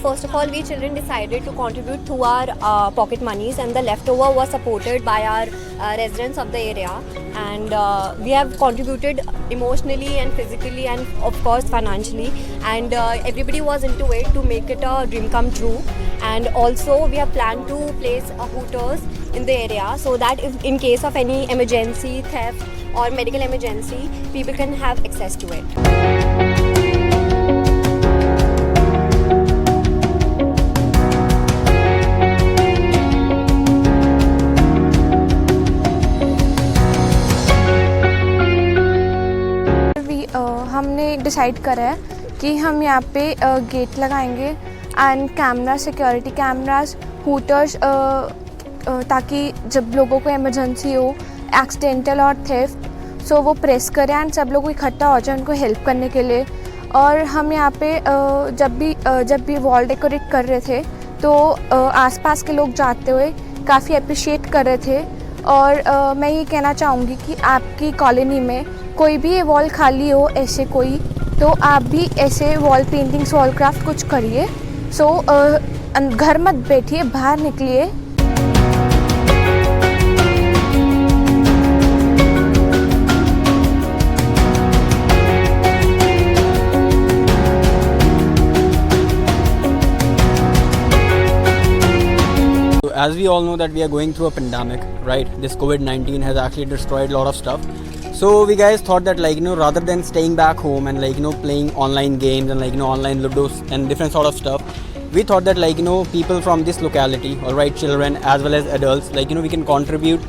First of all, we children decided to contribute through our pocket monies, and the leftover was supported by our residents of the area, and we have contributed emotionally and physically and of course financially, and everybody was into it to make it a dream come true. And also we have planned to place a Hooters in the area, so that if in case of any emergency, theft or medical emergency, people can have access to it. हमने decide करा है कि हम यहाँ पे gate लगाएंगे and camera, security cameras, hooters, ताकि जब लोगों को इमरजेंसी हो, एक्सीडेंटल और थेफ्ट, सो वो प्रेस करें एंड सब लोग इकट्ठा हो जाए उनको हेल्प करने के लिए। और हम यहाँ पे जब भी वॉल डेकोरेट कर रहे थे तो आसपास के लोग जाते हुए काफ़ी अप्रिशिएट कर रहे थे। और मैं ये कहना चाहूँगी कि आपकी कॉलोनी में कोई भी ये वॉल खाली हो ऐसे कोई, तो आप भी ऐसे वॉल पेंटिंग्स, वॉल क्राफ्ट कुछ करिए। सो घर मत बैठिए, बाहर निकलिए। As we all know that we are going through a pandemic, right? This COVID-19 has actually destroyed a lot of stuff. So we guys thought that rather than staying back home and playing online games and online ludos and different sort of stuff, we thought that people from this locality, alright, children as well as adults, we can contribute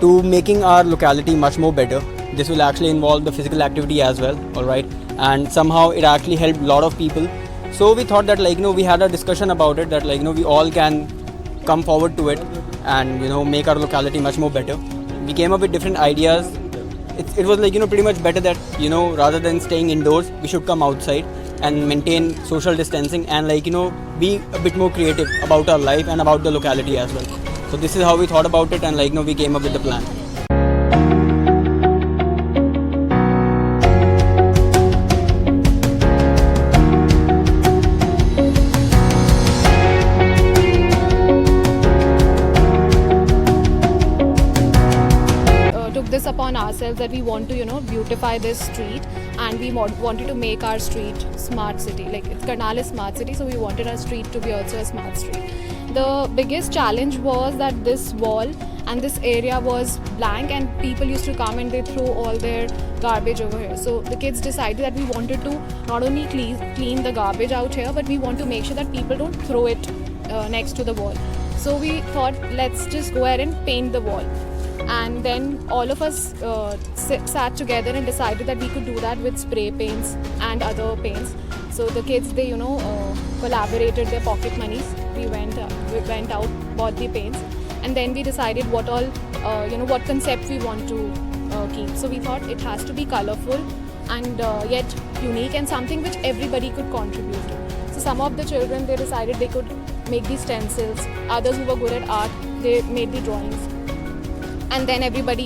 to making our locality much more better. This will actually involve the physical activity as well, alright, and somehow it actually helped a lot of people. So we thought that we had a discussion about it, that we all can come forward to it and make our locality much more better. We came up with different ideas. It was pretty much better that rather than staying indoors, we should come outside and maintain social distancing and be a bit more creative about our life and about the locality as well. So this is how we thought about it, and we came up with the plan. This upon ourselves that we want to beautify this street, and we wanted to make our street smart city. Karnal is smart city, so we wanted our street to be also a smart street. The biggest challenge was that this wall and this area was blank, and people used to come and they throw all their garbage over here. So the kids decided that we wanted to not only clean the garbage out here, but we want to make sure that people don't throw it next to the wall. So we thought, let's just go ahead and paint the wall. And then all of us sat together and decided that we could do that with spray paints and other paints. So the kids, they collaborated their pocket monies. We went out, bought the paints, and then we decided what all what concept we want to keep. So we thought it has to be colorful and yet unique, and something which everybody could contribute to. So some of the children, they decided they could make these stencils. Others who were good at art, they made the drawings. And then everybody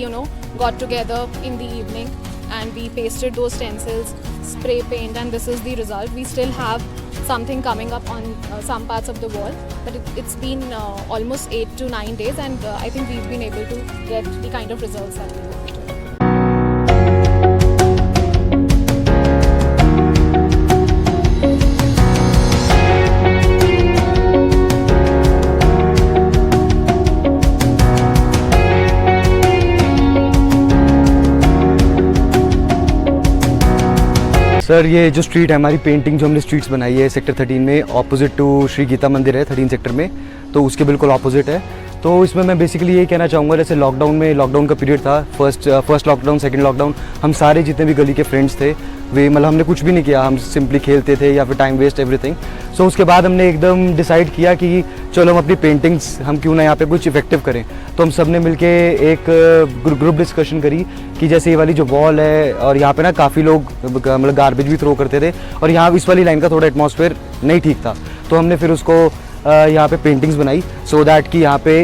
got together in the evening and we pasted those stencils, spray paint, and this is the result. We still have something coming up on some parts of the wall, but it's been almost 8 to 9 days, and I think we've been able to get the kind of results that we wanted. Sir, ये जो street है हमारी, painting जो हमने streets बनाई है sector 13 में, opposite to Shri Gita मंदिर है 13 सेक्टर में, तो उसके बिल्कुल ऑपोजिट है। तो इसमें मैं बेसिकली यही कहना चाहूँगा, जैसे लॉकडाउन का पीरियड था, फर्स्ट लॉकडाउन, सेकंड लॉकडाउन, हम सारे जितने भी गली के फ्रेंड्स थे वे मतलब हमने कुछ भी नहीं किया, हम सिंपली खेलते थे या फिर टाइम वेस्ट एवरीथिंग। सो उसके बाद हमने एकदम डिसाइड किया कि चलो हम अपनी पेंटिंग्स हम क्यों ना यहाँ पे कुछ इफेक्टिव करें। तो हम सब ने मिलके एक ग्रुप डिस्कशन करी कि जैसे ये वाली जो वॉल है और यहाँ पे ना काफ़ी लोग मतलब गार्बेज भी थ्रो करते थे और यहाँ इस वाली लाइन का थोड़ा एटमॉस्फेयर नहीं ठीक था, तो हमने फिर उसको यहाँ पे पेंटिंग्स बनाई सो दैट कि यहाँ पे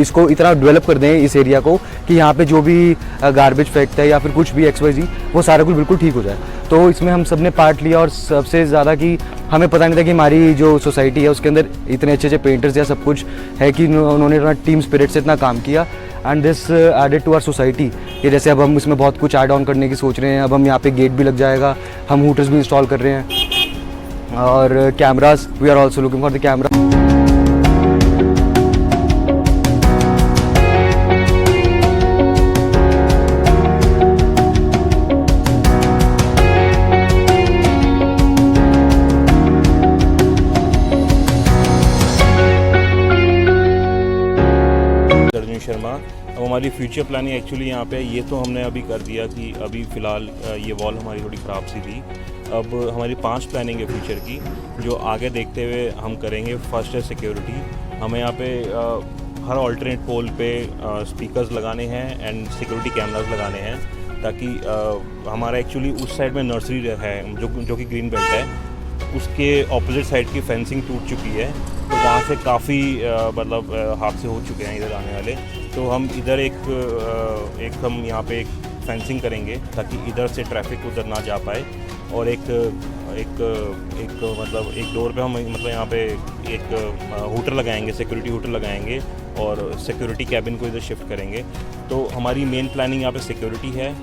इसको इतना डेवलप कर दें इस एरिया को कि यहाँ पे जो भी गार्बेज फैक्ट है या फिर कुछ भी XYZ वो सारा कुछ बिल्कुल ठीक हो जाए। तो इसमें हम सब ने पार्ट लिया और सबसे ज़्यादा कि हमें पता नहीं था कि हमारी जो सोसाइटी है उसके अंदर इतने अच्छे पेंटर्स या सब कुछ है कि उन्होंने इतना टीम स्पिरिट से इतना काम किया and this added to our society. कि जैसे अब हम इसमें बहुत कुछ ऐड ऑन करने की सोच रहे हैं, अब हम यहाँ पे गेट भी लग जाएगा, हम हूटर्स भी इंस्टॉल कर रहे हैं और cameras, we are also looking for the camera. Sharma. अब हमारी फ्यूचर प्लानिंग एक्चुअली यहाँ पे ये तो हमने अभी कर दिया कि अभी फ़िलहाल ये वॉल हमारी थोड़ी ख़राब सी थी। अब हमारी 5 प्लानिंग है फ्यूचर की जो आगे देखते हुए हम करेंगे। फर्स्ट है सिक्योरिटी, हमें यहाँ पे हर ऑल्टरनेट पोल पे स्पीकर्स लगाने हैं एंड सिक्योरिटी कैमरास लगाने हैं ताकि हमारा एक्चुअली उस साइड में नर्सरी है जो कि ग्रीन बेल्ट है, उसके ऑपोजिट साइड की फेंसिंग टूट चुकी है, तो वहाँ से काफ़ी मतलब हादसे हो चुके हैं इधर आने वाले। तो हम इधर एक हम यहाँ पे एक फेंसिंग करेंगे ताकि इधर से ट्रैफिक उधर ना जा पाए और एक डोर पे हम मतलब यहाँ पे एक हूटर लगाएंगे, सिक्योरिटी हूटर लगाएंगे और सिक्योरिटी कैबिन को इधर शिफ्ट करेंगे। तो हमारी मेन प्लानिंग यहाँ पे सिक्योरिटी है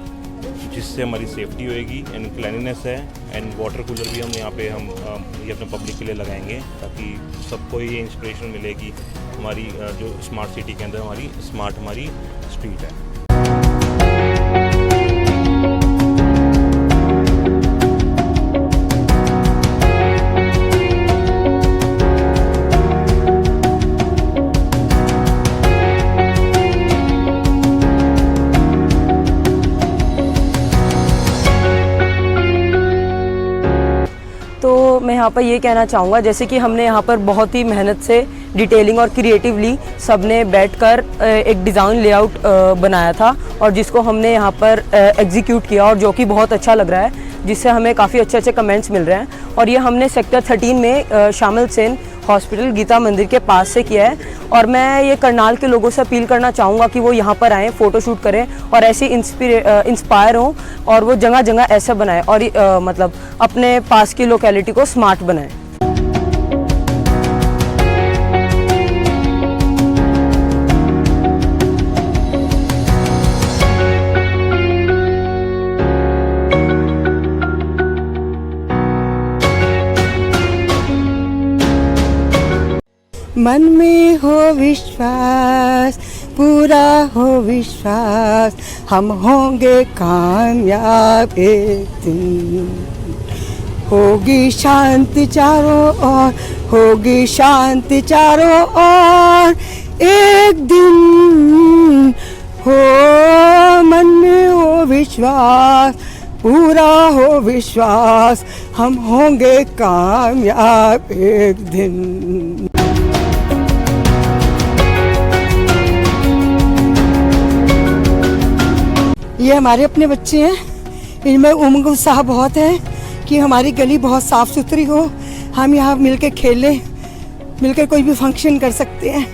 जिससे हमारी सेफ्टी होएगी एंड क्लीनिनेस है एंड वाटर कूलर भी हम यहाँ पे ये अपने पब्लिक के लिए लगाएंगे ताकि सबको ये इंस्पिरेशन मिले कि हमारी जो स्मार्ट सिटी के अंदर हमारी स्ट्रीट है। तो मैं यहाँ पर ये कहना चाहूँगा जैसे कि हमने यहाँ पर बहुत ही मेहनत से डिटेलिंग और क्रिएटिवली सबने बैठकर एक डिज़ाइन लेआउट बनाया था और जिसको हमने यहाँ पर एग्जीक्यूट किया और जो कि बहुत अच्छा लग रहा है, जिससे हमें काफ़ी अच्छे कमेंट्स मिल रहे हैं। और ये हमने सेक्टर 13 में शामिल सेन हॉस्पिटल गीता मंदिर के पास से किया है और मैं ये करनाल के लोगों से अपील करना चाहूँगा कि वो यहाँ पर आएँ, फ़ोटोशूट करें और ऐसे इंस्पायर हों और वो जगह जगह ऐसा बनाएं और मतलब अपने पास की लोकेलिटी को स्मार्ट बनाएं। मन में हो विश्वास, पूरा हो विश्वास, हम होंगे कामयाब एक दिन। होगी शांति चारों ओर, होगी शांति चारों ओर एक दिन। हो मन में हो विश्वास, पूरा हो विश्वास, हम होंगे कामयाब एक दिन। ये हमारे अपने बच्चे हैं, इनमें उमंग उत्साह बहुत है कि हमारी गली बहुत साफ़ सुथरी हो, हम यहाँ मिलकर खेलें, मिलकर कोई भी फंक्शन कर सकते हैं।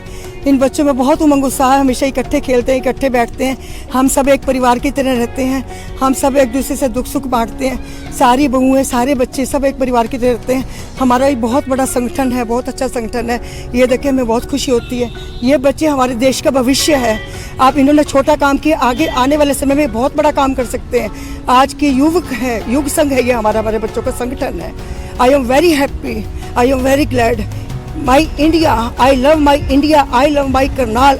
इन बच्चों में बहुत उमंग उत्साह है, हमेशा इकट्ठे खेलते हैं, इकट्ठे बैठते हैं, हम सब एक परिवार की तरह रहते हैं, हम सब एक दूसरे से दुख सुख बांटते हैं, सारी बहुएं सारे बच्चे सब एक परिवार की तरह रहते हैं। हमारा एक बहुत बड़ा संगठन है, बहुत अच्छा संगठन है, ये देख के हमें बहुत खुशी होती है। ये बच्चे हमारे देश का भविष्य है। आप इन्होंने छोटा काम किया, आगे आने वाले समय में बहुत बड़ा काम कर सकते हैं। आज के युवक है, युग संघ है, ये हमारे बच्चों का संगठन है। I am very happy, I am very glad. My India, I love my India, I love my Karnal.